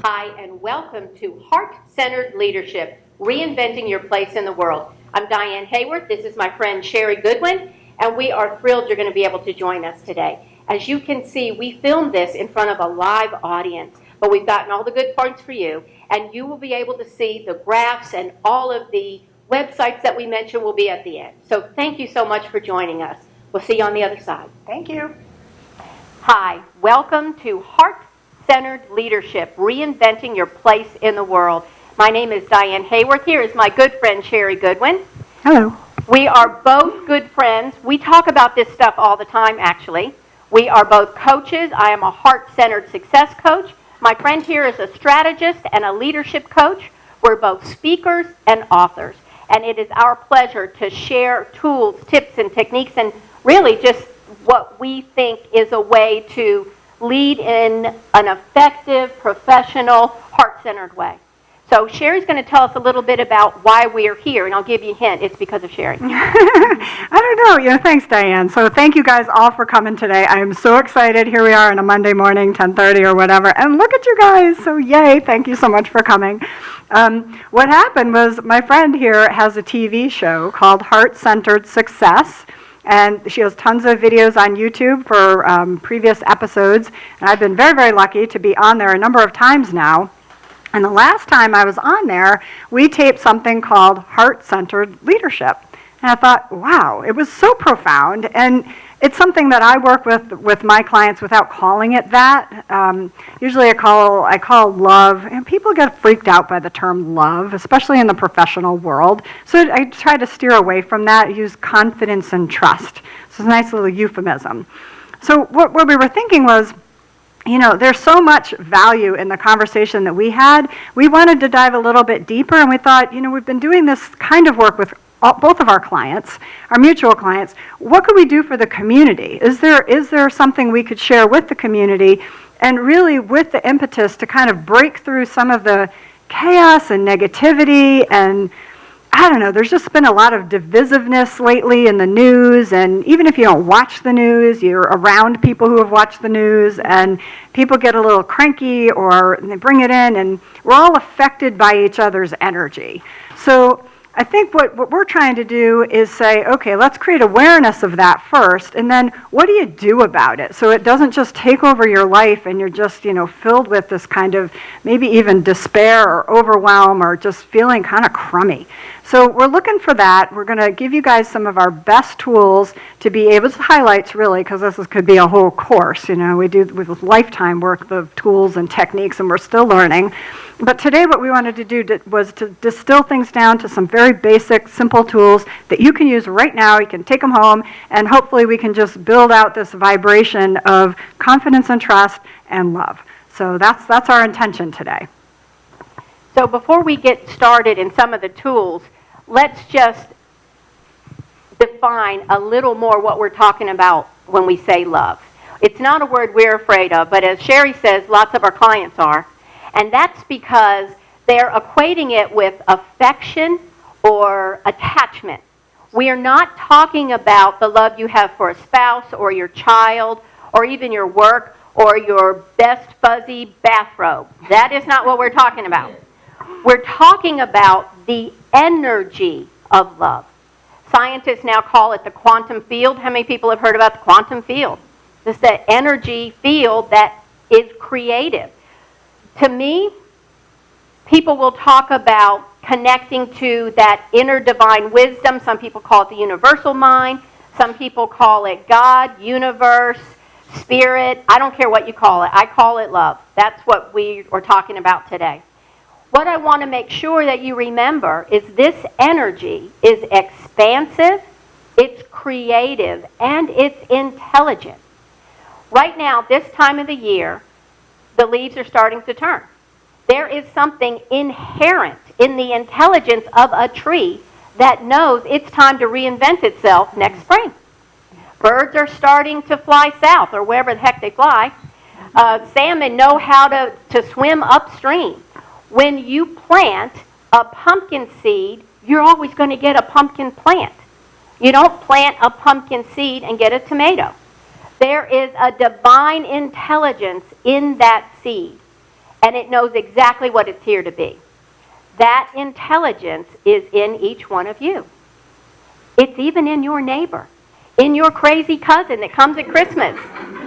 Hi, and welcome to Heart-Centered Leadership, Reinventing Your Place in the World. I'm Diane Haworth. This is my friend Shari Goodwin, and we are thrilled you're going to be able to join us today. As you can see, we filmed this in front of a live audience, but we've gotten all the good parts for you, and you will be able to see the graphs and all of the websites that we mentioned will be at the end. So thank you so much for joining us. We'll see you on the other side. Thank you. Hi, welcome to Heart-Centered Leadership, Reinventing Your Place in the World. My name is Diane Haworth. Here is my good friend Shari Goodwin. Hello. We are both good friends. We talk about this stuff all the time, actually. We are both coaches. I am a heart-centered success coach. My friend here is a strategist and a leadership coach. We're both speakers and authors. And it is our pleasure to share tools, tips, and techniques, and really just what we think is a way to lead in an effective, professional, heart-centered way. So Shari's going to tell us a little bit about why we are here, and I'll give you a hint. It's because of Shari. I don't know. Thanks, Diane. So thank you guys all for coming today. I am so excited. Here we are on a Monday morning, 10:30 or whatever, and look at you guys. So yay. Thank you so much for coming. What happened was my friend here has a TV show called Heart-Centered Success. And she has tons of videos on YouTube for previous episodes. And I've been very, very lucky to be on there a number of times now. And the last time I was on there, we taped something called Heart-Centered Leadership. And I thought, wow, it was so profound. And it's something that I work with my clients without calling it that. Usually I call love, and people get freaked out by the term love, especially in the professional world. So I try to steer away from that, use confidence and trust. So it's a nice little euphemism. So what we were thinking was, there's so much value in the conversation that we had. We wanted to dive a little bit deeper, and we thought, we've been doing this kind of work with both of our clients, our mutual clients. What could we do for the community? Is there something we could share with the community, and really with the impetus to kind of break through some of the chaos and negativity? And I don't know, there's just been a lot of divisiveness lately in the news, and even if you don't watch the news, you're around people who have watched the news, and people get a little cranky or they bring it in, and we're all affected by each other's energy. So I think what we're trying to do is say, okay, let's create awareness of that first, and then what do you do about it? So it doesn't just take over your life and you're just, filled with this kind of maybe even despair or overwhelm or just feeling kind of crummy. So we're looking for that. We're going to give you guys some of our best tools to be able to highlights, really, because could be a whole course. We do with lifetime work, the tools and techniques, and we're still learning. But today what we wanted to do was to distill things down to some very basic, simple tools that you can use right now. You can take them home, and hopefully we can just build out this vibration of confidence and trust and love. So that's our intention today. So before we get started in some of the tools, let's just define a little more what we're talking about when we say love. It's not a word we're afraid of, but as Shari says, lots of our clients are. And that's because they're equating it with affection or attachment. We are not talking about the love you have for a spouse or your child or even your work or your best fuzzy bathrobe. That is not what we're talking about. We're talking about the energy of love. Scientists now call it the quantum field. How many people have heard about the quantum field? It's the energy field that is creative. To me, people will talk about connecting to that inner divine wisdom. Some people call it the universal mind. Some people call it God, universe, spirit. I don't care what you call it. I call it love. That's what we are talking about today. What I want to make sure that you remember is this energy is expansive, it's creative, and it's intelligent. Right now, this time of the year, the leaves are starting to turn. There is something inherent in the intelligence of a tree that knows it's time to reinvent itself next spring. Birds are starting to fly south, or wherever the heck they fly. Salmon know how to swim upstream. When you plant a pumpkin seed, you're always going to get a pumpkin plant. You don't plant a pumpkin seed and get a tomato. There is a divine intelligence in that seed. and it knows exactly what it's here to be. That intelligence is in each one of you. It's even in your neighbor, in your crazy cousin that comes at Christmas.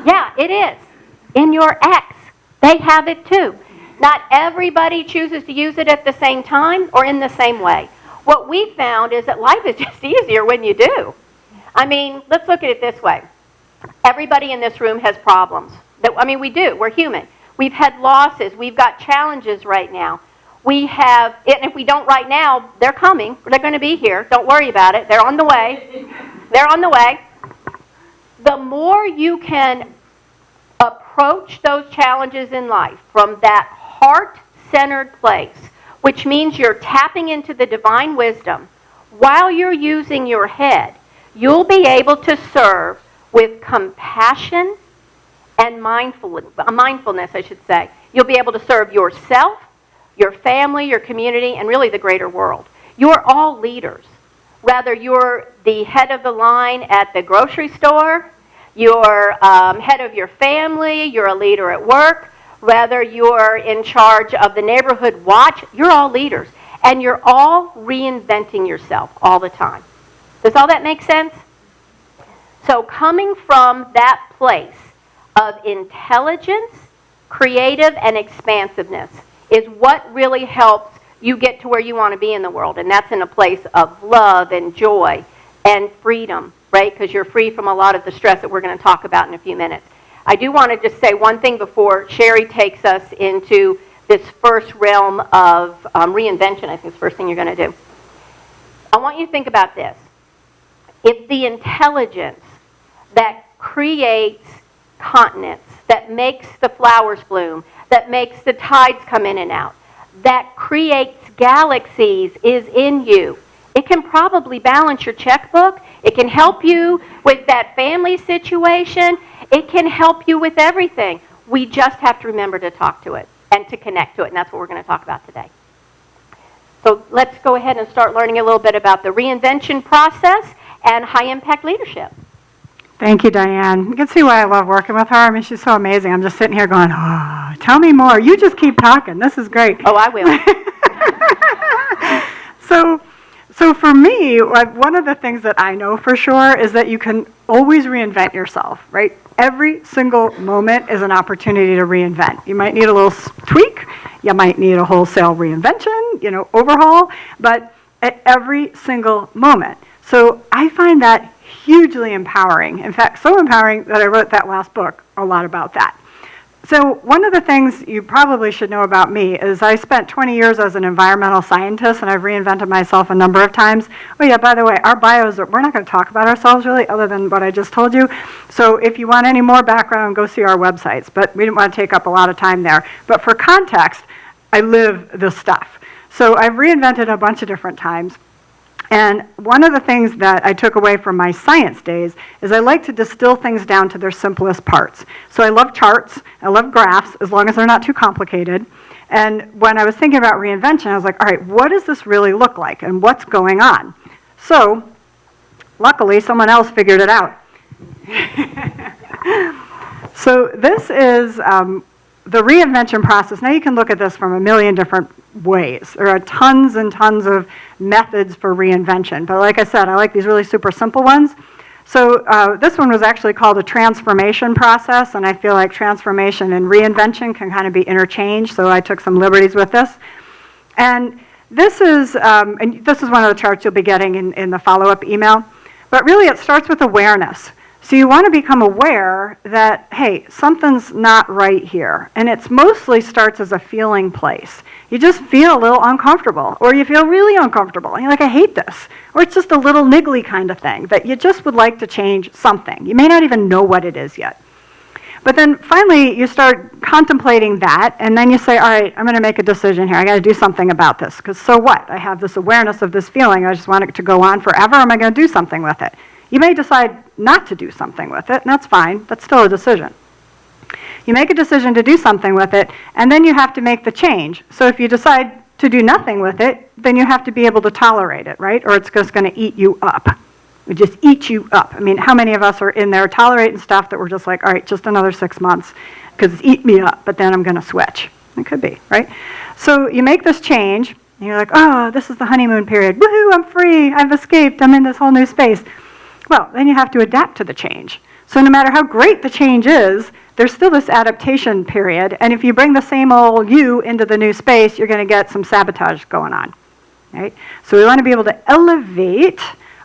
Yeah, it is. In your ex. They have it too. Not everybody chooses to use it at the same time or in the same way. What we found is that life is just easier when you do. I mean, let's look at it this way. Everybody in this room has problems. We do. We're human. We've had losses. We've got challenges right now. And if we don't right now, they're coming. They're going to be here. Don't worry about it. They're on the way. They're on the way. The more you can approach those challenges in life from that heart-centered place, which means you're tapping into the divine wisdom, while you're using your head, you'll be able to serve with compassion and mindfulness, I should say. You'll be able to serve yourself, your family, your community, and really the greater world. You're all leaders. Whether you're the head of the line at the grocery store, you're head of your family, you're a leader at work, whether you're in charge of the neighborhood watch, you're all leaders. And you're all reinventing yourself all the time. Does all that make sense? So coming from that place of intelligence, creative, and expansiveness is what really helps you get to where you want to be in the world. And that's in a place of love and joy and freedom, right? Because you're free from a lot of the stress that we're going to talk about in a few minutes. I do want to just say one thing before Shari takes us into this first realm of reinvention. I think it's the first thing you're going to do. I want you to think about this. If the intelligence that creates continents, that makes the flowers bloom, that makes the tides come in and out, that creates galaxies is in you, it can probably balance your checkbook. It can help you with that family situation. It can help you with everything. We just have to remember to talk to it and to connect to it, and that's what we're going to talk about today. So let's go ahead and start learning a little bit about the reinvention process and high-impact leadership. Thank you, Diane. You can see why I love working with her. I mean, she's so amazing. I'm just sitting here going, oh, tell me more. You just keep talking. This is great. Oh, I will. So for me, one of the things that I know for sure is that you can always reinvent yourself, right? Every single moment is an opportunity to reinvent. You might need a little tweak. You might need a wholesale reinvention, overhaul, but at every single moment. So I find that hugely empowering. In fact, so empowering that I wrote that last book a lot about that. So one of the things you probably should know about me is I spent 20 years as an environmental scientist, and I've reinvented myself a number of times. Oh yeah, by the way, our bios, we're not going to talk about ourselves really other than what I just told you. So if you want any more background, go see our websites. But we didn't want to take up a lot of time there. But for context, I live this stuff. So I've reinvented a bunch of different times. And one of the things that I took away from my science days is I like to distill things down to their simplest parts. So I love charts, I love graphs, as long as they're not too complicated. And when I was thinking about reinvention, I was like, all right, what does this really look like and what's going on? So luckily, someone else figured it out. So this is the reinvention process. Now you can look at this from a million different ways. There are tons and tons of methods for reinvention. But like I said, I like these really super simple ones. So this one was actually called a transformation process, and I feel like transformation and reinvention can kind of be interchanged, so I took some liberties with this. And this is one of the charts you'll be getting in the follow-up email. But really it starts with awareness. So you want to become aware that, hey, something's not right here. And it mostly starts as a feeling place. You just feel a little uncomfortable, or you feel really uncomfortable. And you're like, I hate this. Or it's just a little niggly kind of thing that you just would like to change something. You may not even know what it is yet. But then finally you start contemplating that, and then you say, all right, I'm going to make a decision here. I got to do something about this. Because so what? I have this awareness of this feeling. I just want it to go on forever. Or am I going to do something with it? You may decide not to do something with it, and that's fine. That's still a decision. You make a decision to do something with it, and then you have to make the change. So if you decide to do nothing with it, then you have to be able to tolerate it, right? Or it's just going to eat you up. It just eats you up. I mean, how many of us are in there tolerating stuff that we're just like, all right, just another 6 months, because it's eating me up, but then I'm going to switch. It could be, right? So you make this change, and you're like, oh, this is the honeymoon period. Woohoo, I'm free, I've escaped, I'm in this whole new space. Well, then you have to adapt to the change. So no matter how great the change is, there's still this adaptation period, and if you bring the same old you into the new space, you're going to get some sabotage going on, right? So we want to be able to elevate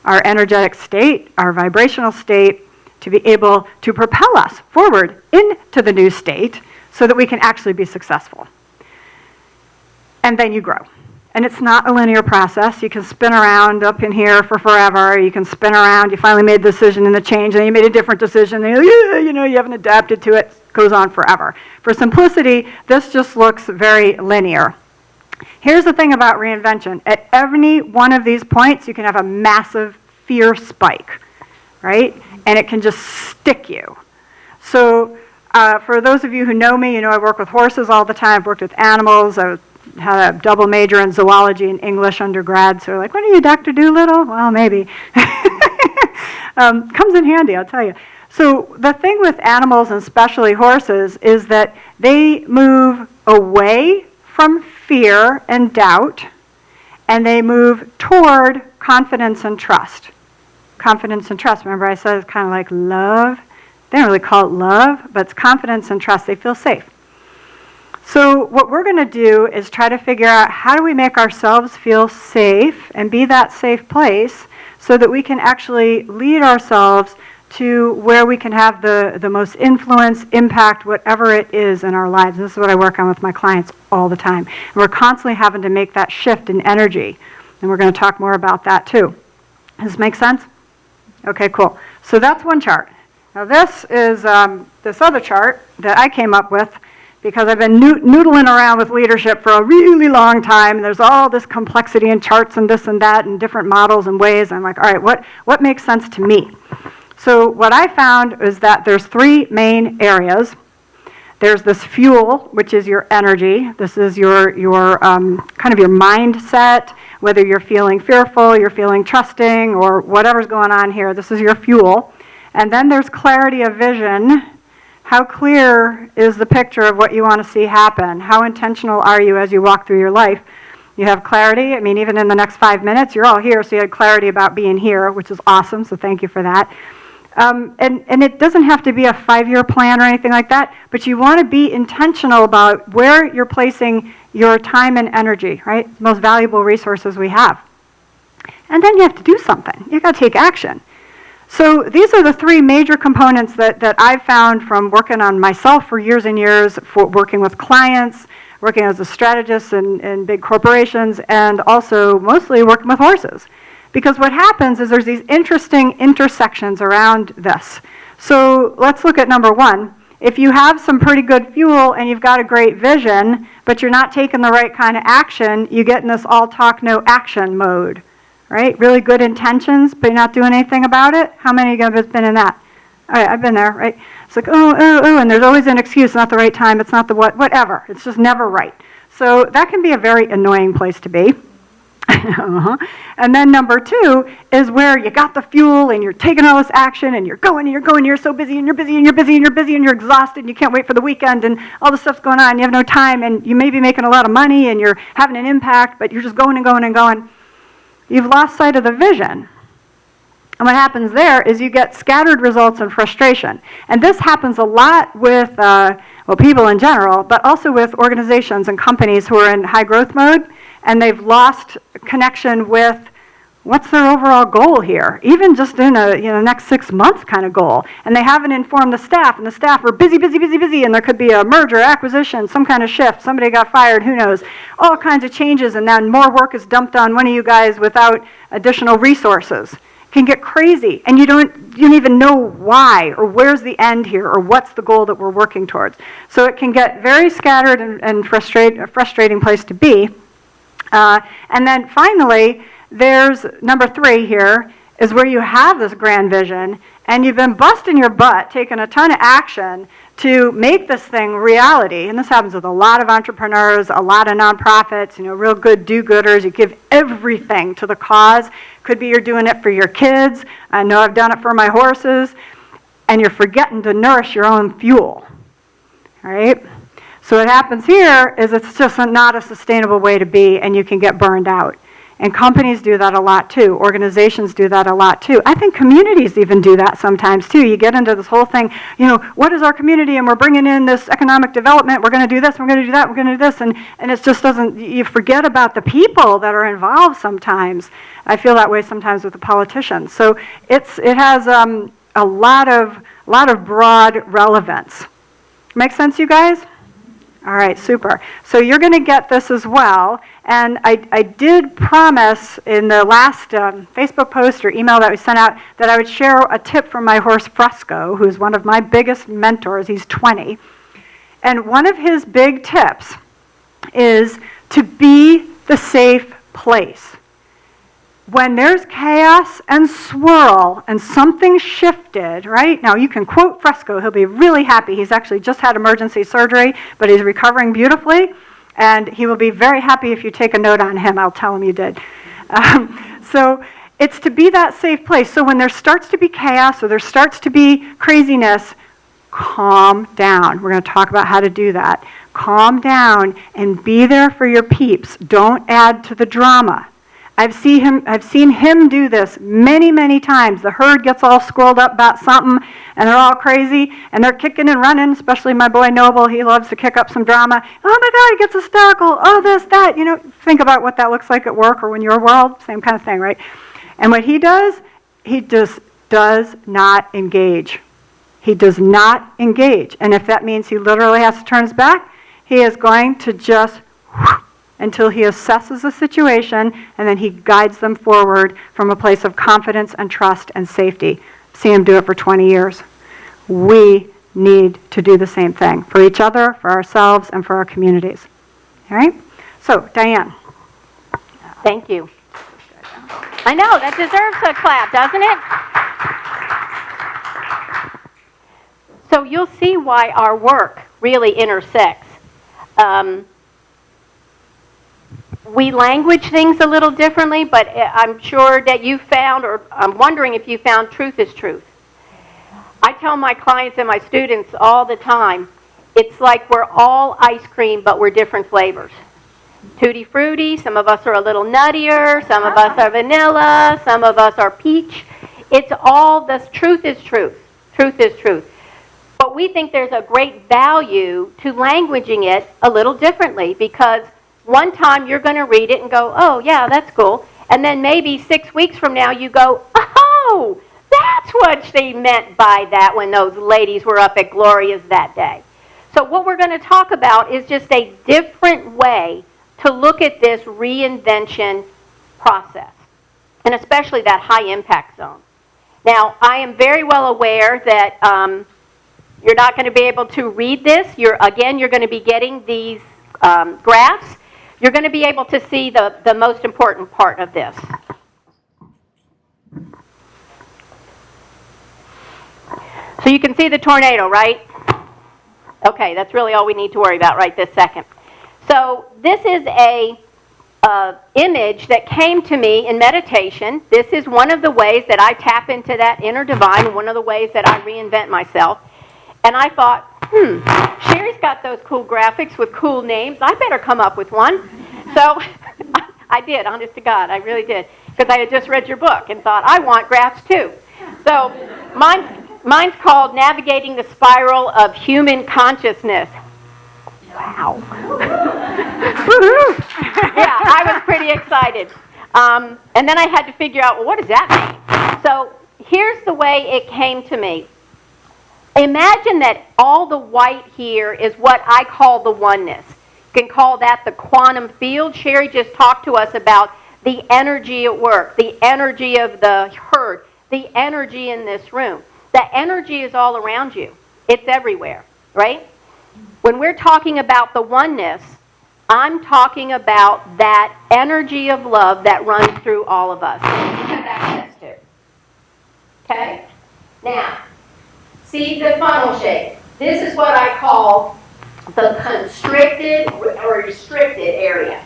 our energetic state, our vibrational state, to be able to propel us forward into the new state so that we can actually be successful. And then you grow. And it's not a linear process. You can spin around up in here for forever. You can spin around. You finally made a decision and a change, and then you made a different decision. And you haven't adapted to it. It goes on forever. For simplicity, this just looks very linear. Here's the thing about reinvention. At every one of these points, you can have a massive fear spike, right? And it can just stick you. So for those of you who know me, you know I work with horses all the time. I've worked with animals. I had a double major in zoology and English undergrad. So like, what are you, Dr. Doolittle? Well, maybe. Comes in handy, I'll tell you. So the thing with animals, and especially horses, is that they move away from fear and doubt, and they move toward confidence and trust. Confidence and trust. Remember I said it's kind of like love? They don't really call it love, but it's confidence and trust. They feel safe. So what we're going to do is try to figure out how do we make ourselves feel safe and be that safe place so that we can actually lead ourselves to where we can have the most influence, impact, whatever it is in our lives. This is what I work on with my clients all the time. And we're constantly having to make that shift in energy. And we're going to talk more about that too. Does this make sense? Okay, cool. So that's one chart. Now this is this other chart that I came up with because I've been noodling around with leadership for a really long time. And there's all this complexity in charts and this and that and different models and ways. I'm like, all right, what makes sense to me? So what I found is that there's three main areas. There's this fuel, which is your energy. This is your kind of your mindset, whether you're feeling fearful, you're feeling trusting, or whatever's going on here. This is your fuel. And then there's clarity of vision. How clear is the picture of what you want to see happen? How intentional are you as you walk through your life? You have clarity. I mean, even in the next 5 minutes, you're all here, so you had clarity about being here, which is awesome, so thank you for that. And it doesn't have to be a 5-year plan or anything like that, but you want to be intentional about where you're placing your time and energy, right? The most valuable resources we have. And then you have to do something. You've got to take action. So these are the three major components that I've found from working on myself for years and years, for working with clients, working as a strategist in big corporations, and also mostly working with horses. Because what happens is there's these interesting intersections around this. So let's look at number one. If you have some pretty good fuel and you've got a great vision, but you're not taking the right kind of action, you get in this all talk, no action mode, right? Really good intentions, but you're not doing anything about it. How many of you have been in that? All right, I've been there, right? It's like, oh, and there's always an excuse, not the right time, it's not the whatever. It's just never right. So that can be a very annoying place to be. And then number two is where you got the fuel and you're taking all this action and you're going, you're so busy and you're busy and you're busy and you're busy and you're exhausted and you can't wait for the weekend and all this stuff's going on and you have no time and you may be making a lot of money and you're having an impact, but you're just going and going and going. You've lost sight of the vision. And what happens there is you get scattered results and frustration. And this happens a lot with people in general, but also with organizations and companies who are in high growth mode and they've lost connection with what's their overall goal here, even just in a next 6 months kind of goal. And they haven't informed the staff, and the staff are busy, and there could be a merger, acquisition, some kind of shift, somebody got fired, who knows, all kinds of changes, and then more work is dumped on one of you guys without additional resources. It can get crazy, and you don't even know why, or where's the end here, or what's the goal that we're working towards. So it can get very scattered and a frustrating place to be. And then finally, there's number three here, is where you have this grand vision, and you've been busting your butt, taking a ton of action to make this thing reality. And this happens with a lot of entrepreneurs, a lot of nonprofits, real good do-gooders. You give everything to the cause. Could be you're doing it for your kids. I know I've done it for my horses. And you're forgetting to nourish your own fuel. All right? So what happens here is it's just not a sustainable way to be, and you can get burned out. And companies do that a lot too. Organizations do that a lot too. I think communities even do that sometimes too. You get into this whole thing, what is our community? And we're bringing in this economic development. We're going to do this. We're going to do that. We're going to do this. And it just doesn't, you forget about the people that are involved sometimes. I feel that way sometimes with the politicians. So it has a lot of broad relevance. Make sense, you guys? All right, super. So you're going to get this as well. And I did promise in the last Facebook post or email that we sent out that I would share a tip from my horse Fresco, who's one of my biggest mentors. He's 20. And one of his big tips is to be the safe place. When there's chaos and swirl and something shifted, right? Now you can quote Fresco, he'll be really happy. He's actually just had emergency surgery, but he's recovering beautifully, and he will be very happy if you take a note on him. I'll tell him you did. So it's to be that safe place. So when there starts to be chaos or there starts to be craziness, calm down. We're going to talk about how to do that. Calm down and be there for your peeps. Don't add to the drama. I've seen him do this many, many times. The herd gets all squirreled up about something, and they're all crazy, and they're kicking and running, especially my boy Noble. He loves to kick up some drama. Oh, my God, he gets hysterical. Oh, this, that. Think about what that looks like at work or in your world. Same kind of thing, right? And what he does, he just does not engage. He does not engage. And if that means he literally has to turn his back, he is going to just until he assesses the situation, and then he guides them forward from a place of confidence and trust and safety. I've seen him do it for 20 years. We need to do the same thing for each other, for ourselves, and for our communities. All right? So, Diane. Thank you. I know, that deserves a clap, doesn't it? So you'll see why our work really intersects. We language things a little differently, but I'm sure that you found, or I'm wondering if you found, truth is truth. I tell my clients and my students all the time, it's like we're all ice cream, but we're different flavors. Tutti Frutti, some of us are a little nuttier, some of us are vanilla, some of us are peach. It's all, the truth is truth. Truth is truth. But we think there's a great value to languaging it a little differently, because one time you're going to read it and go, oh, yeah, that's cool. And then maybe 6 weeks from now you go, oh, that's what they meant by that when those ladies were up at Gloria's that day. So what we're going to talk about is just a different way to look at this reinvention process, and especially that high impact zone. Now, I am very well aware that you're not going to be able to read this. You're going to be getting these graphs. You're going to be able to see the most important part of this. So you can see the tornado, right? Okay, that's really all we need to worry about right this second. So this is a image that came to me in meditation. This is one of the ways that I tap into that inner divine, one of the ways that I reinvent myself. And I thought, Shari's got those cool graphics with cool names. I better come up with one. So I did, honest to God, I really did. Because I had just read your book and thought, I want graphs too. So mine's called Navigating the Spiral of Human Consciousness. Wow. Yeah, I was pretty excited. And then I had to figure out, well, what does that mean? So here's the way it came to me. Imagine that all the white here is what I call the oneness. You can call that the quantum field. Shari just talked to us about the energy at work, the energy of the herd, the energy in this room. The energy is all around you. It's everywhere, right? When we're talking about the oneness, I'm talking about that energy of love that runs through all of us. We have access to. Okay? Now, see the funnel shape. This is what I call the constricted or restricted area.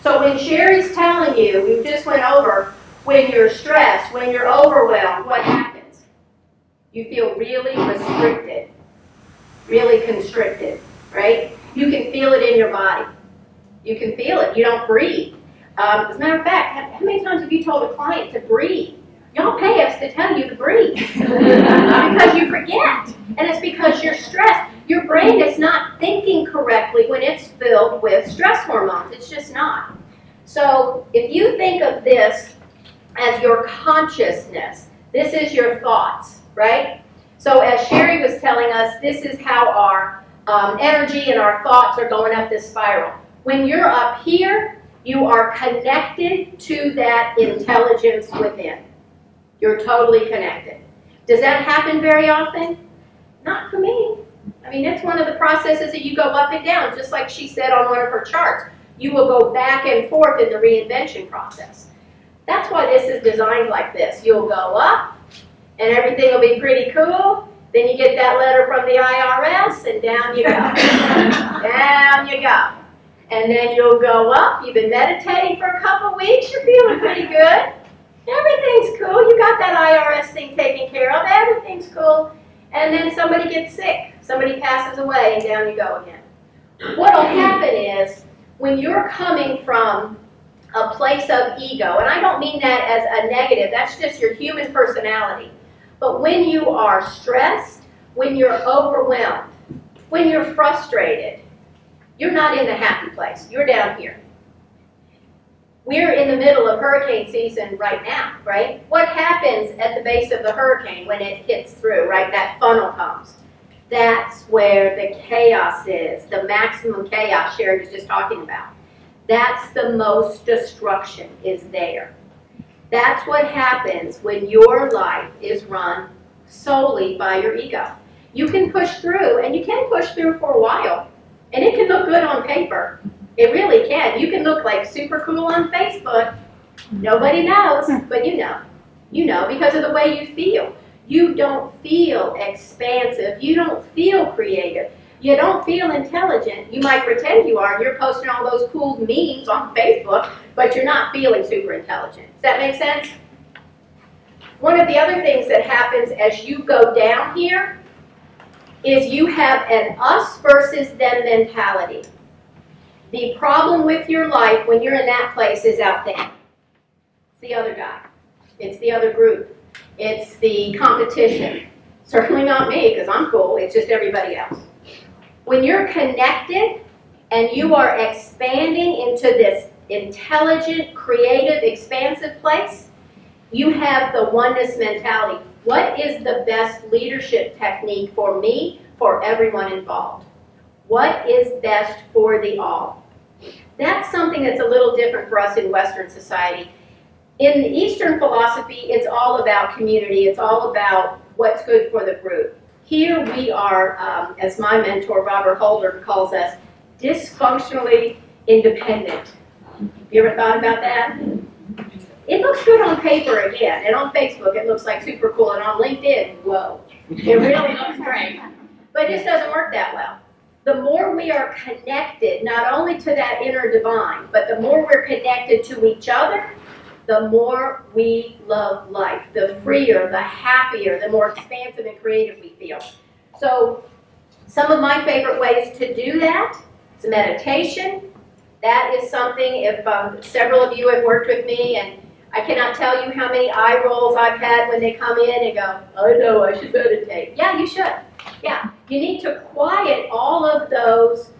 So when Shari's telling you, we just went over, when you're stressed, when you're overwhelmed, what happens? You feel really restricted, really constricted, right? You can feel it in your body. You can feel it. You don't breathe. As a matter of fact, how many times have you told a client to breathe? Y'all pay us to tell you to breathe because you forget. And it's because you're stressed. Your brain is not thinking correctly when it's filled with stress hormones. It's just not. So if you think of this as your consciousness, this is your thoughts, right? So as Shari was telling us, this is how our energy and our thoughts are going up this spiral. When you're up here, you are connected to that intelligence within. You're totally connected. Does that happen very often? Not for me. I mean, it's one of the processes that you go up and down, just like she said on one of her charts. You will go back and forth in the reinvention process. That's why this is designed like this. You'll go up, and everything will be pretty cool. Then you get that letter from the IRS, and down you go. Down you go. And then you'll go up. You've been meditating for a couple weeks. You're feeling pretty good. Everything's cool. You got that IRS thing taken care of. Everything's cool. And then somebody gets sick. Somebody passes away, and down you go again. What will happen is, when you're coming from a place of ego, and I don't mean that as a negative, that's just your human personality. But when you are stressed, when you're overwhelmed, when you're frustrated, you're not in the happy place. You're down here. We're in the middle of hurricane season right now, right? What happens at the base of the hurricane when it hits through, right? That funnel comes. That's where the chaos is, the maximum chaos Shari was just talking about. That's the most destruction is there. That's what happens when your life is run solely by your ego. You can push through, and you can push through for a while, and it can look good on paper. It really can. You can look like super cool on Facebook. Nobody knows, but you know. You know because of the way you feel. You don't feel expansive. You don't feel creative. You don't feel intelligent. You might pretend you are, and you're posting all those cool memes on Facebook, but you're not feeling super intelligent. Does that make sense? One of the other things that happens as you go down here is you have an us versus them mentality. The problem with your life when you're in that place is out there. It's the other guy. It's the other group. It's the competition. Certainly not me, because I'm cool. It's just everybody else. When you're connected and you are expanding into this intelligent, creative, expansive place, you have the oneness mentality. What is the best leadership technique for me, for everyone involved? What is best for the all? That's something that's a little different for us in Western society. In Eastern philosophy, it's all about community. It's all about what's good for the group. Here we are, as my mentor Robert Holder calls us, dysfunctionally independent. You ever thought about that? It looks good on paper again, and on Facebook it looks like super cool, and on LinkedIn, whoa, it really looks great. But it just doesn't work that well. The more we are connected, not only to that inner divine, but the more we're connected to each other, the more we love life, the freer, the happier, the more expansive and creative we feel. So some of my favorite ways to do that is meditation. That is something, if several of you have worked with me, and I cannot tell you how many eye rolls I've had when they come in and go, oh no, I should meditate. Yeah, you should. Yeah, you need to quiet all of those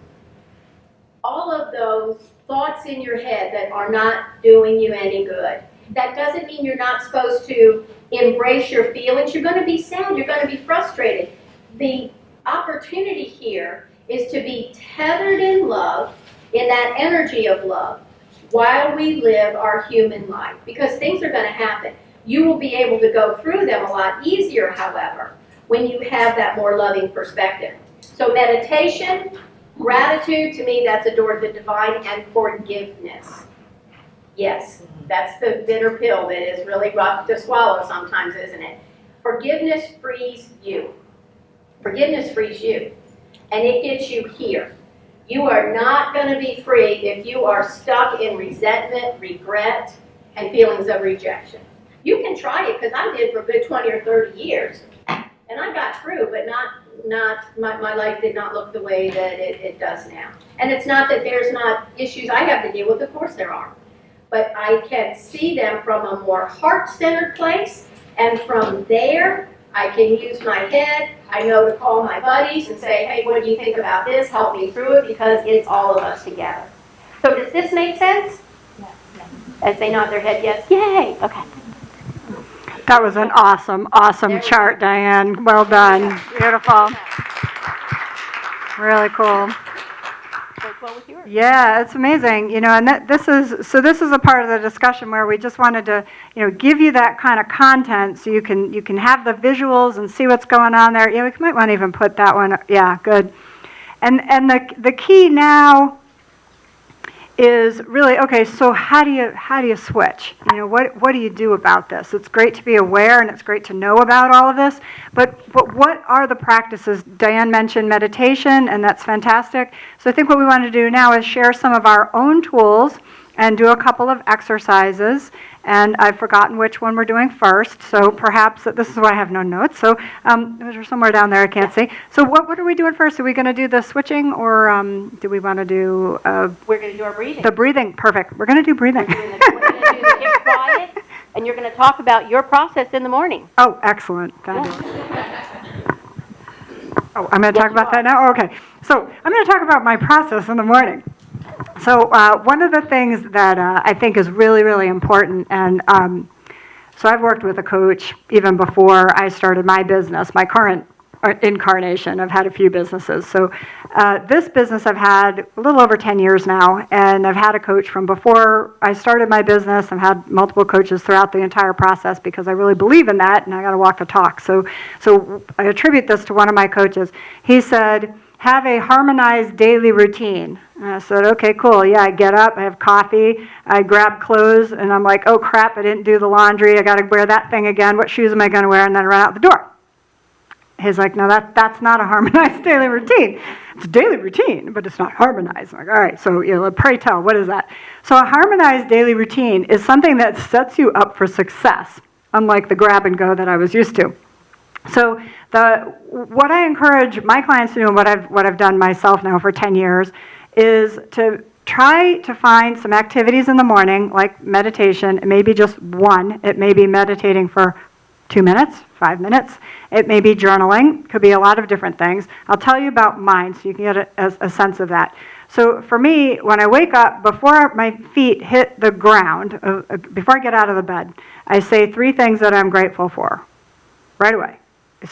thoughts in your head that are not doing you any good. That doesn't mean you're not supposed to embrace your feelings. You're going to be sad. You're going to be frustrated. The opportunity here is to be tethered in love, in that energy of love, while we live our human life. Because things are going to happen. You will be able to go through them a lot easier, however, when you have that more loving perspective. So meditation, gratitude, to me, that's a door to the divine, and forgiveness. Yes, that's the bitter pill that is really rough to swallow sometimes, isn't it? Forgiveness frees you. Forgiveness frees you. And it gets you here. You are not going to be free if you are stuck in resentment, regret, and feelings of rejection. You can try it, because I did for a good 20 or 30 years. And I got through, but my life did not look the way that it does now. And it's not that there's not issues I have to deal with, of course there are. But I can see them from a more heart-centered place, and from there, I can use my head. I know to call my buddies and say, hey, what do you think about this? Help me through it, because it's all of us together. So does this make sense? Yes. As they nod their head, yes. Yay! Okay. That was an awesome chart, Diane. Well done. Beautiful. Really cool. What was yours? Yeah, it's amazing, and this is a part of the discussion where we just wanted to, give you that kind of content so you can have the visuals and see what's going on there. Yeah, we might want to even put that one. Yeah, good. And the key now is really, okay, so how do you switch? What do you do about this? It's great to be aware and it's great to know about all of this, but what are the practices? Diane mentioned meditation, and that's fantastic. So I think what we want to do now is share some of our own tools and do a couple of exercises. And I've forgotten which one we're doing first, so perhaps this is why I have no notes. So those somewhere down there, I can't see. So what are we doing first? Are we going to do the switching, or do we want to do... we're going to do our breathing. The breathing, perfect. We're going to do breathing. We're going to do the get quiet, and you're going to talk about your process in the morning. Oh, excellent. Fabulous. Oh, I'm going to talk about that now? Oh, okay. So I'm going to talk about my process in the morning. So one of the things that I think is really, really important, and so I've worked with a coach even before I started my business, my current incarnation. I've had a few businesses. So this business I've had a little over 10 years now, and I've had a coach from before I started my business. I've had multiple coaches throughout the entire process because I really believe in that, and I got to walk the talk. So I attribute this to one of my coaches. He said, have a harmonized daily routine. And I said, okay, cool. Yeah, I get up, I have coffee, I grab clothes, and I'm like, oh crap, I didn't do the laundry, I got to wear that thing again. What shoes am I going to wear? And then I run out the door. He's like, no, that's not a harmonized daily routine. It's a daily routine, but it's not harmonized. I'm like, all right, so pray tell, what is that? So a harmonized daily routine is something that sets you up for success, unlike the grab and go that I was used to. So what I encourage my clients to do, and what I've done myself now for 10 years, is to try to find some activities in the morning, like meditation. It may be just one. It may be meditating for 2 minutes, 5 minutes. It may be journaling. It could be a lot of different things. I'll tell you about mine so you can get a sense of that. So for me, when I wake up, before my feet hit the ground, before I get out of the bed, I say 3 things that I'm grateful for right away.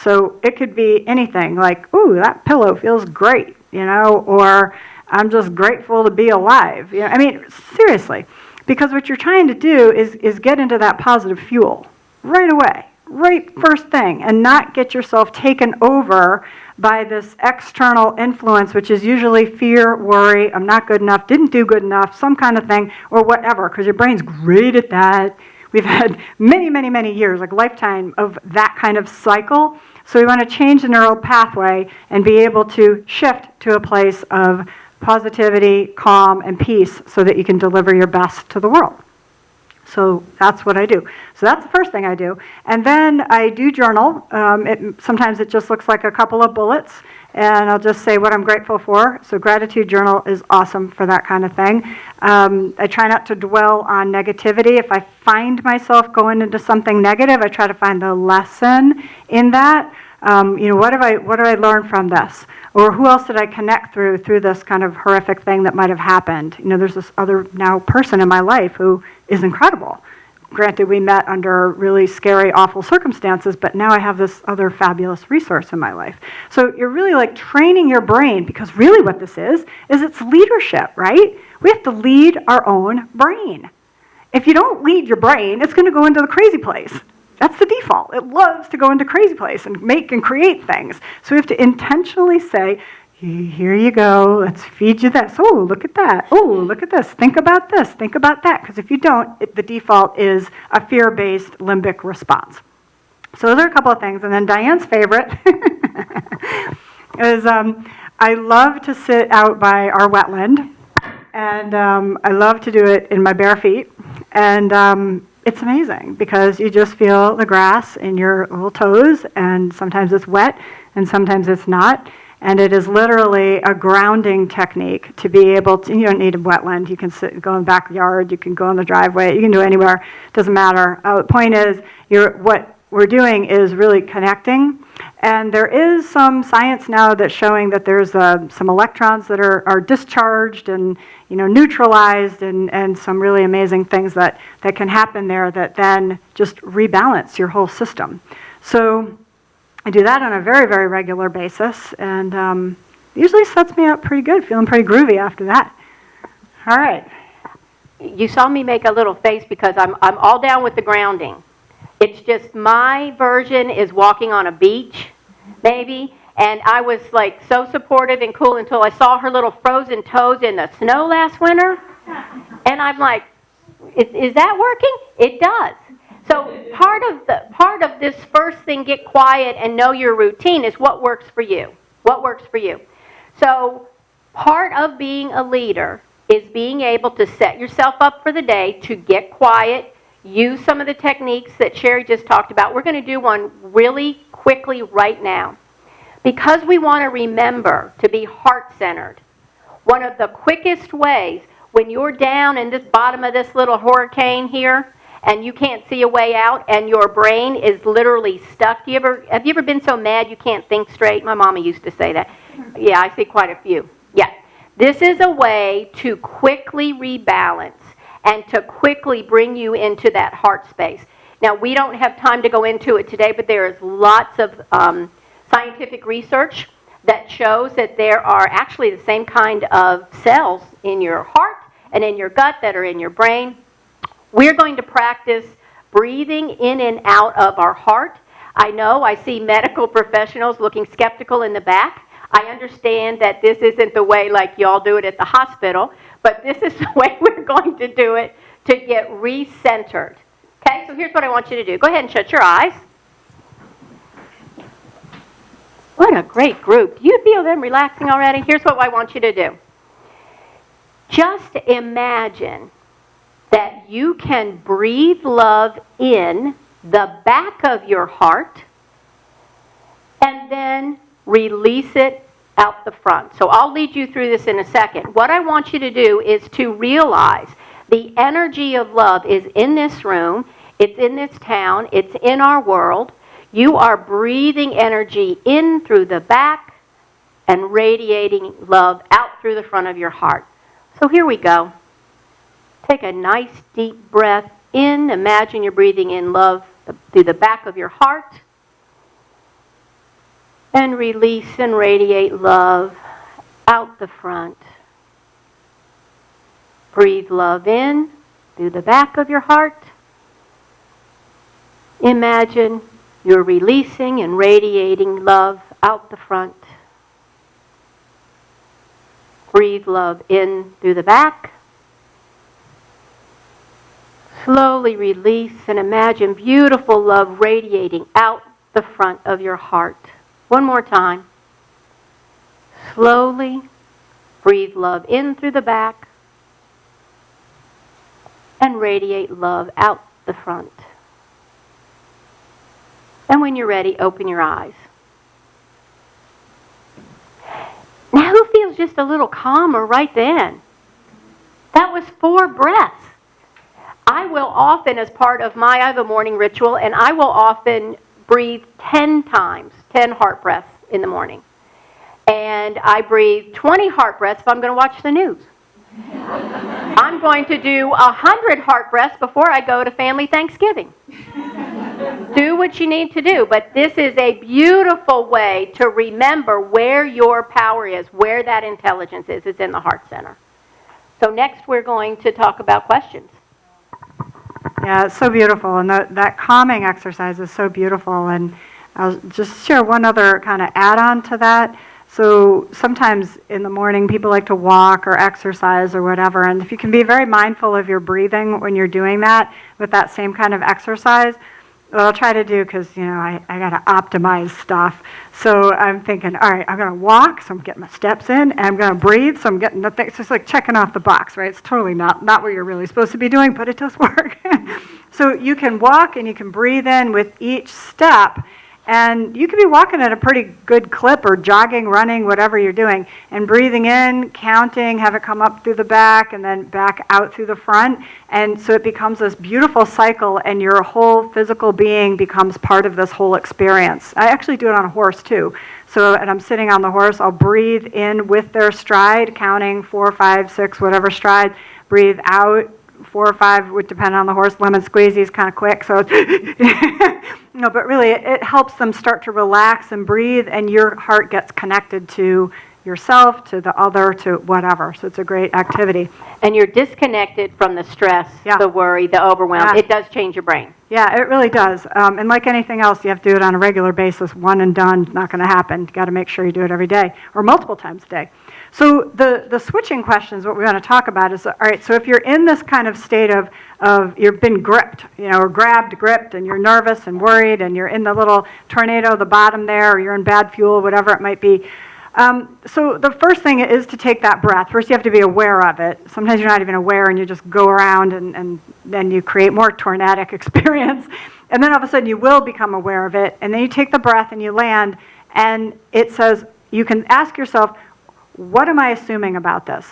So it could be anything like, ooh, that pillow feels great, or I'm just grateful to be alive. I mean, seriously, because what you're trying to do is get into that positive fuel right away, right first thing, and not get yourself taken over by this external influence, which is usually fear, worry, I'm not good enough, didn't do good enough, some kind of thing, or whatever, because your brain's great at that. We've had many, many, many years, like lifetime of that kind of cycle. So we want to change the neural pathway and be able to shift to a place of positivity, calm, and peace so that you can deliver your best to the world. So that's what I do. So that's the first thing I do. And then I do journal. Sometimes it just looks like a couple of bullets, and I'll just say what I'm grateful for. So gratitude journal is awesome for that kind of thing. I try not to dwell on negativity. If I find myself going into something negative, I try to find the lesson in that. What have I learned from this? Or who else did I connect through this kind of horrific thing that might have happened? There's this other now person in my life who is incredible. Granted, we met under really scary, awful circumstances, but now I have this other fabulous resource in my life. So you're really like training your brain, because really what this is it's leadership, right? We have to lead our own brain. If you don't lead your brain, it's going to go into the crazy place. That's the default. It loves to go into crazy place and make and create things. So we have to intentionally say, here you go, let's feed you this. Oh, look at that. Oh, look at this. Think about this. Think about that. Because if you don't, the default is a fear-based limbic response. So those are a couple of things. And then Diane's favorite is I love to sit out by our wetland. And I love to do it in my bare feet. And it's amazing because you just feel the grass in your little toes, and sometimes it's wet and sometimes it's not. And it is literally a grounding technique to be able to, you don't need a wetland, you can go in the backyard, you can go in the driveway, you can do it anywhere, doesn't matter. The point is, what we're doing is really connecting. And there is some science now that's showing that there's some electrons that are discharged and neutralized, and some really amazing things that can happen there that then just rebalance your whole system. So I do that on a very, very regular basis, and usually sets me up pretty good, feeling pretty groovy after that. All right. You saw me make a little face because I'm all down with the grounding. It's just my version is walking on a beach, maybe, and I was like so supportive and cool until I saw her little frozen toes in the snow last winter, and I'm like, is that working? It does. So part of this first thing, get quiet and know your routine, is what works for you. What works for you. So part of being a leader is being able to set yourself up for the day to get quiet. Use some of the techniques that Shari just talked about. We're going to do one really quickly right now. Because we want to remember to be heart-centered, one of the quickest ways when you're down in this bottom of this little hurricane here and you can't see a way out and your brain is literally stuck. Have you ever been so mad you can't think straight? My mama used to say that. Yeah, I see quite a few. Yeah. This is a way to quickly rebalance and to quickly bring you into that heart space. Now, we don't have time to go into it today, but there is lots of scientific research that shows that there are actually the same kind of cells in your heart and in your gut that are in your brain. We're going to practice breathing in and out of our heart. I know I see medical professionals looking skeptical in the back. I understand that this isn't the way like y'all do it at the hospital, but this is the way we're going to do it to get recentered. Okay, so here's what I want you to do. Go ahead and shut your eyes. What a great group. Do you feel them relaxing already? Here's what I want you to do. Just imagine that you can breathe love in the back of your heart and then release it out the front. So I'll lead you through this in a second. What I want you to do is to realize the energy of love is in this room, it's in this town, it's in our world. You are breathing energy in through the back and radiating love out through the front of your heart. So here we go. Take a nice deep breath in. Imagine you're breathing in love through the back of your heart. And release and radiate love out the front. Breathe love in through the back of your heart. Imagine you're releasing and radiating love out the front. Breathe love in through the back. Slowly release and imagine beautiful love radiating out the front of your heart. One more time. Slowly breathe love in through the back and radiate love out the front. And when you're ready, open your eyes. Now, who feels just a little calmer right then? That was 4 breaths. I will often, as part of I have a morning ritual, and I will often breathe 10 times, 10 heart breaths in the morning. And I breathe 20 heart breaths if I'm going to watch the news. I'm going to do 100 heart breaths before I go to family Thanksgiving. Do what you need to do, but this is a beautiful way to remember where your power is, where that intelligence is. It's in the heart center. So next we're going to talk about questions. Yeah, it's so beautiful, and that calming exercise is so beautiful. And I'll just share one other kind of add-on to that. So sometimes in the morning people like to walk or exercise or whatever, and if you can be very mindful of your breathing when you're doing that with that same kind of exercise, what I'll try to do, because I got to optimize stuff. So I'm thinking, all right, I'm going to walk, so I'm getting my steps in, and I'm going to breathe, so I'm getting the things. It's just like checking off the box, right? It's totally not what you're really supposed to be doing, but it does work. So you can walk and you can breathe in with each step, and you could be walking at a pretty good clip or jogging, running, whatever you're doing, and breathing in, counting, have it come up through the back and then back out through the front. And so it becomes this beautiful cycle, and your whole physical being becomes part of this whole experience. I actually do it on a horse too. So, and I'm sitting on the horse, I'll breathe in with their stride, counting 4, 5, 6, whatever stride, breathe out 4 or 5 would depend on the horse. Lemon squeezy is kind of quick, so no, but really it helps them start to relax and breathe, and your heart gets connected to yourself, to the other, to whatever. So it's a great activity. And you're disconnected from the stress, the worry, the overwhelm. It does change your brain. Yeah, it really does. And like anything else, you have to do it on a regular basis. One and done, not going to happen. You got to make sure you do it every day or multiple times a day. So the switching questions, what we want to talk about is, all right, so if you're in this kind of state of you've been gripped, or gripped, and you're nervous and worried, and you're in the little tornado, the bottom there, or you're in bad fuel, whatever it might be. So the first thing is to take that breath. First, you have to be aware of it. Sometimes you're not even aware, and you just go around, and then you create more tornadic experience. And then all of a sudden, you will become aware of it, and then you take the breath, and you land, and it says, you can ask yourself, what am I assuming about this?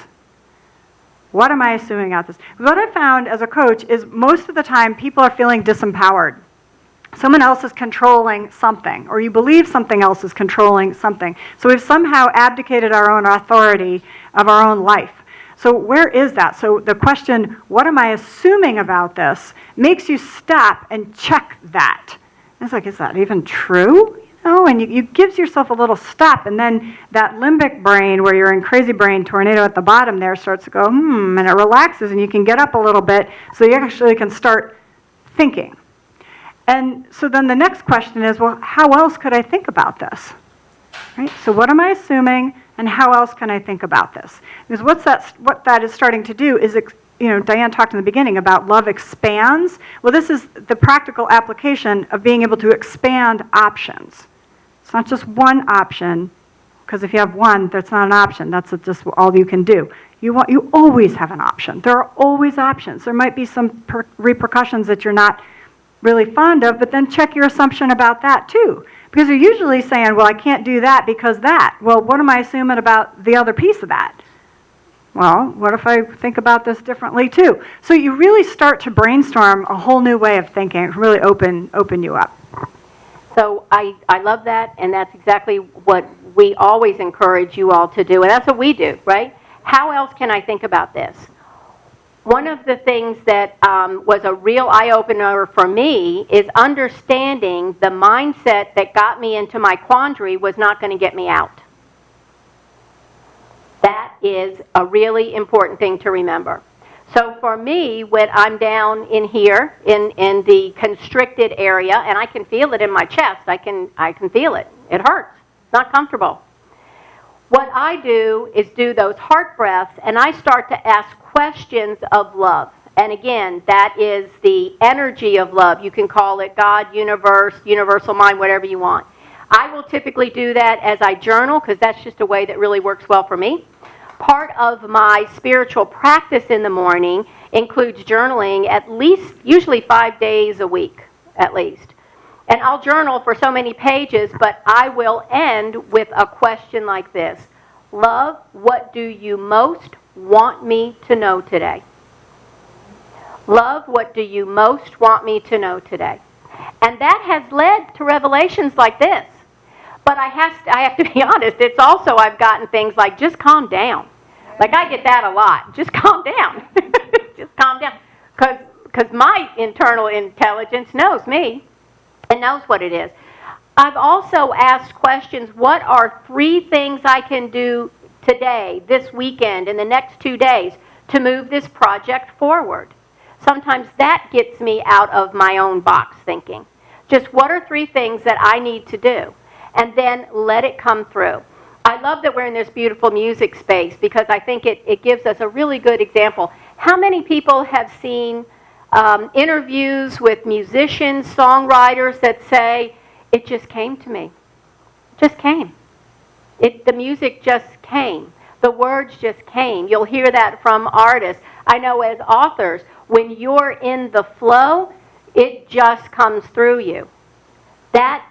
What am I assuming about this? What I found as a coach is most of the time people are feeling disempowered. Someone else is controlling something, or you believe something else is controlling something. So we've somehow abdicated our own authority of our own life. So where is that? So the question, what am I assuming about this, makes you stop and check that. And it's like, is that even true? And you gives yourself a little stop, and then that limbic brain, where you're in crazy brain tornado at the bottom there, starts to go, and it relaxes, and you can get up a little bit, so you actually can start thinking. And so then the next question is, well, how else could I think about this? Right? So what am I assuming, and how else can I think about this? Because what that is starting to do is, Diane talked in the beginning about love expands. Well, this is the practical application of being able to expand options. It's not just one option, because if you have one, that's not an option. That's just all you can do. You always have an option. There are always options. There might be some repercussions that you're not really fond of, but then check your assumption about that too. Because you're usually saying, well, I can't do that because that. Well, what am I assuming about the other piece of that? Well, what if I think about this differently too? So you really start to brainstorm a whole new way of thinking, really open you up. So I love that, and that's exactly what we always encourage you all to do, and that's what we do, right? How else can I think about this? One of the things that was a real eye-opener for me is understanding the mindset that got me into my quandary was not going to get me out. That is a really important thing to remember. So for me, when I'm down in here, in the constricted area, and I can feel it in my chest, I can feel it. It hurts. It's not comfortable. What I do is do those heart breaths, and I start to ask questions of love. And again, that is the energy of love. You can call it God, universe, universal mind, whatever you want. I will typically do that as I journal, because that's just a way that really works well for me. Part of my spiritual practice in the morning includes journaling at least, usually 5 days a week, at least. And I'll journal for so many pages, but I will end with a question like this. Love, what do you most want me to know today? Love, what do you most want me to know today? And that has led to revelations like this. But I have to be honest, it's also I've gotten things like, just calm down. Like I get that a lot. Just calm down. Just calm down. Because my internal intelligence knows me and knows what it is. I've also asked questions, what are 3 things I can do today, this weekend, in the next 2 days to move this project forward? Sometimes that gets me out of my own box thinking. Just what are 3 things that I need to do? And then let it come through. I love that we're in this beautiful music space because I think it gives us a really good example. How many people have seen interviews with musicians, songwriters that say, it just came to me. Just came. The music just came. The words just came. You'll hear that from artists. I know as authors, when you're in the flow, It just comes through you. That's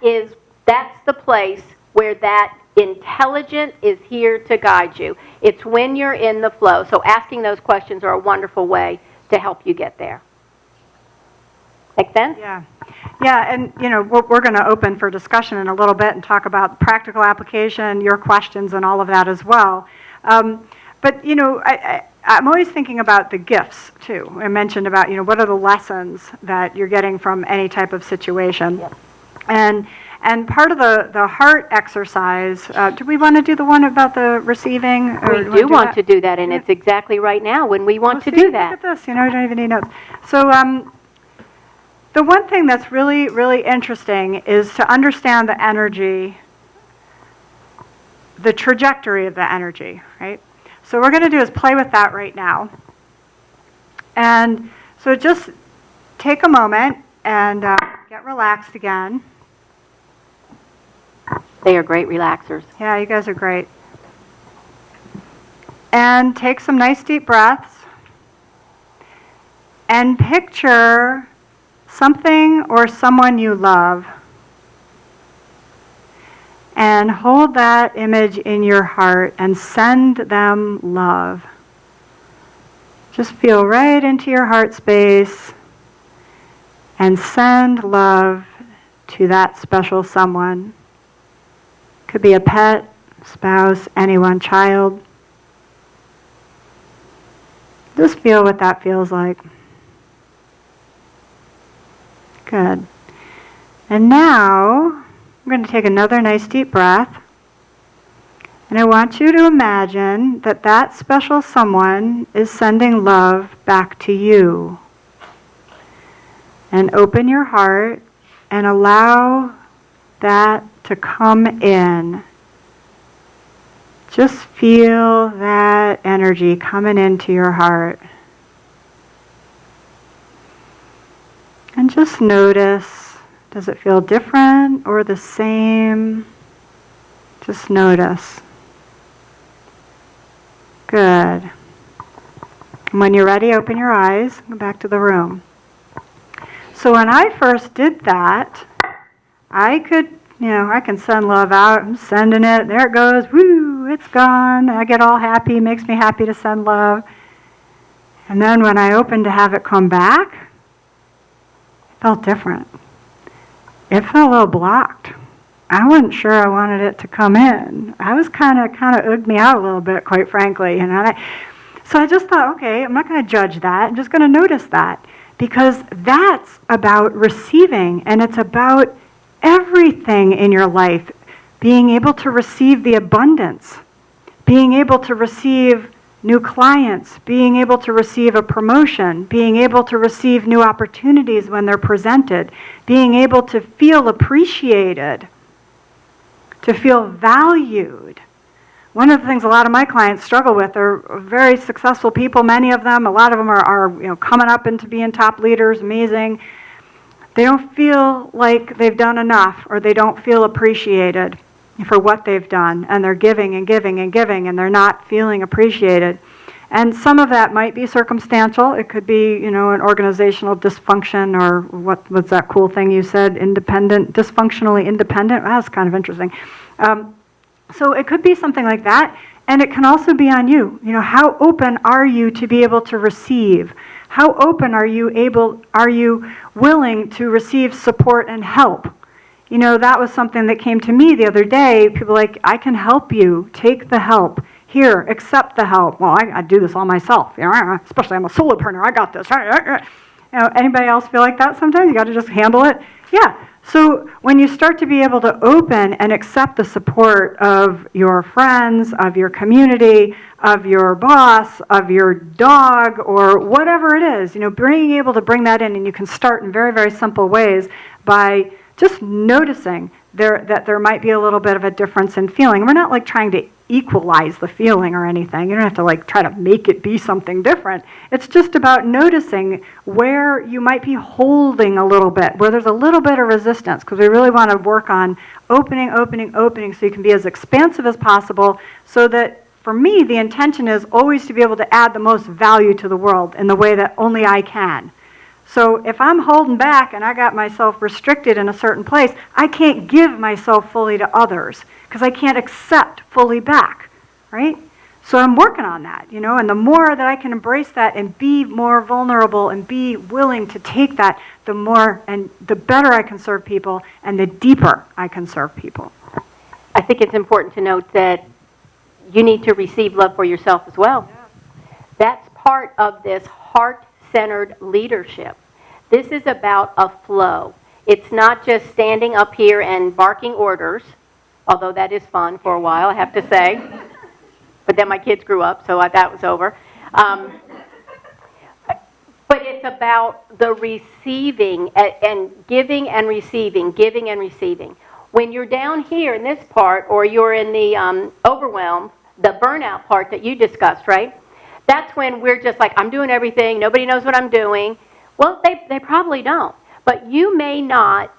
the place where that intelligence is here to guide you. It's when you're in the flow. So asking those questions are a wonderful way to help you get there. Make sense? Yeah. Yeah, and we're going to open for discussion in a little bit and talk about practical application, your questions, and all of that as well. But I'm always thinking about the gifts too. I mentioned about what are the lessons that you're getting from any type of situation. Yep. And part of the heart exercise, do we want to do the one about the receiving? We do want to do that, and it's exactly right now when we want to do that. Look at this, I don't even need notes. So the one thing that's really, really interesting is to understand the energy, the trajectory of the energy, right? So what we're going to do is play with that right now. And so just take a moment and get relaxed again. They are great relaxers. Yeah, you guys are great. And take some nice deep breaths. And picture something or someone you love. And hold that image in your heart and send them love. Just feel right into your heart space and send love to that special someone. Could be a pet, spouse, anyone, child. Just feel what that feels like. Good. And now, I'm going to take another nice deep breath. And I want you to imagine that that special someone is sending love back to you. And open your heart and allow that to come in. Just feel that energy coming into your heart. And just notice, does it feel different or the same? Just notice. Good. And when you're ready, open your eyes, go back to the room. So when I first did that, I could, I can send love out. I'm sending it. There it goes. Woo, it's gone. I get all happy. Makes me happy to send love. And then when I opened to have it come back, it felt different. It felt a little blocked. I wasn't sure I wanted it to come in. I was kind of oogged me out a little bit, quite frankly. So I just thought, okay, I'm not going to judge that. I'm just going to notice that. Because that's about receiving, and it's about everything in your life. Being able to receive the abundance. Being able to receive new clients. Being able to receive a promotion. Being able to receive new opportunities when they're presented. Being able to feel appreciated. To feel valued. One of the things a lot of my clients struggle with are very successful people, many of them. A lot of them are coming up into being top leaders, amazing. They don't feel like they've done enough, or they don't feel appreciated for what they've done, and they're giving and giving and giving, and they're not feeling appreciated. And some of that might be circumstantial. It could be, an organizational dysfunction, or what was that cool thing you said, dysfunctionally independent. Well, that's kind of interesting. So it could be something like that, and it can also be on you. How open are you to be able to receive? How open are you willing to receive support and help? That was something that came to me the other day. People like, I can help you. Take the help. Here, accept the help. Well, I do this all myself. Especially I'm a solopreneur. I got this. Anybody else feel like that sometimes? You got to just handle it? Yeah. So when you start to be able to open and accept the support of your friends, of your community, of your boss, of your dog, or whatever it is, being able to bring that in, and you can start in very, very simple ways by just noticing that there might be a little bit of a difference in feeling. We're not trying to equalize the feeling or anything. You don't have to try to make it be something different. It's just about noticing where you might be holding a little bit, where there's a little bit of resistance, because we really want to work on opening, so you can be as expansive as possible, so that, for me, the intention is always to be able to add the most value to the world in the way that only I can. So if I'm holding back and I got myself restricted in a certain place, I can't give myself fully to others because I can't accept fully back, right? So I'm working on that, and the more that I can embrace that and be more vulnerable and be willing to take that, the more and the better I can serve people and the deeper I can serve people. I think it's important to note that you need to receive love for yourself as well. That's part of this heart-centered leadership. This is about a flow. It's not just standing up here and barking orders, although that is fun for a while, I have to say. But then my kids grew up, so that was over. But it's about the receiving and giving and receiving, giving and receiving. When you're down here in this part, or you're in the overwhelm, the burnout part that you discussed, right? That's when we're just like, I'm doing everything, nobody knows what I'm doing. Well, they probably don't. But you may not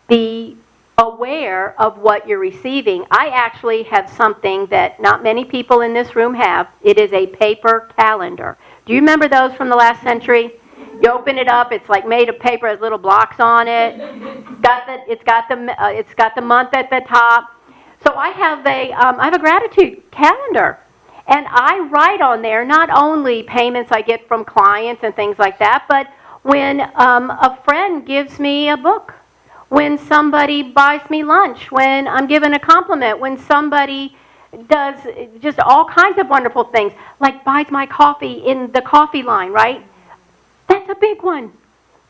be aware of what you're receiving. I actually have something that not many people in this room have. It is a paper calendar. Do you remember those from the last century? You open it up, it's like made of paper, has little blocks on it. It's got the month at the top. So I have a gratitude calendar. And I write on there not only payments I get from clients and things like that, but when a friend gives me a book, when somebody buys me lunch, when I'm given a compliment, when somebody does just all kinds of wonderful things, like buys my coffee in the coffee line, right? That's a big one.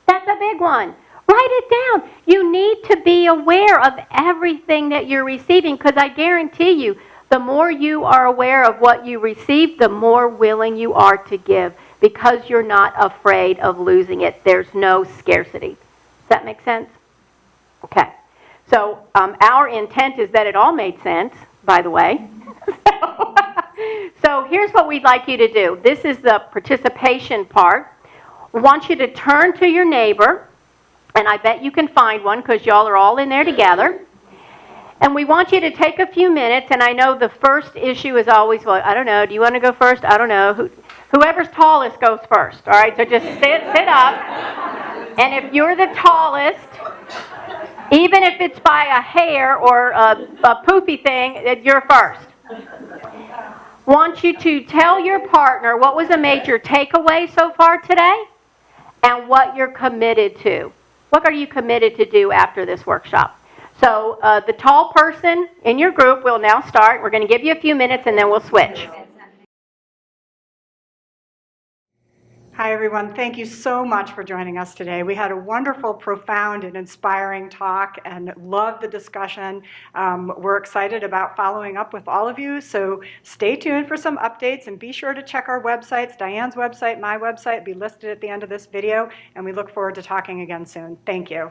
That's a big one. Write it down. You need to be aware of everything that you're receiving, because I guarantee you, the more you are aware of what you receive, the more willing you are to give, because you're not afraid of losing it. There's no scarcity. Does that make sense? Okay. So our intent is that it all made sense, by the way. So here's what we'd like you to do. This is the participation part. We want you to turn to your neighbor, and I bet you can find one because y'all are all in there together. And we want you to take a few minutes, and I know the first issue is always, well, I don't know, do you want to go first? I don't know. Whoever's tallest goes first, all right? So just sit up, and if you're the tallest, even if it's by a hair or a poofy thing, you're first. Want you to tell your partner what was a major takeaway so far today and what you're committed to. What are you committed to do after this workshop? So the tall person in your group will now start. We're going to give you a few minutes and then we'll switch. Hi, everyone. Thank you so much for joining us today. We had a wonderful, profound, and inspiring talk and loved the discussion. We're excited about following up with all of you, so stay tuned for some updates and be sure to check our websites. Diane's website, my website, be listed at the end of this video, and we look forward to talking again soon. Thank you.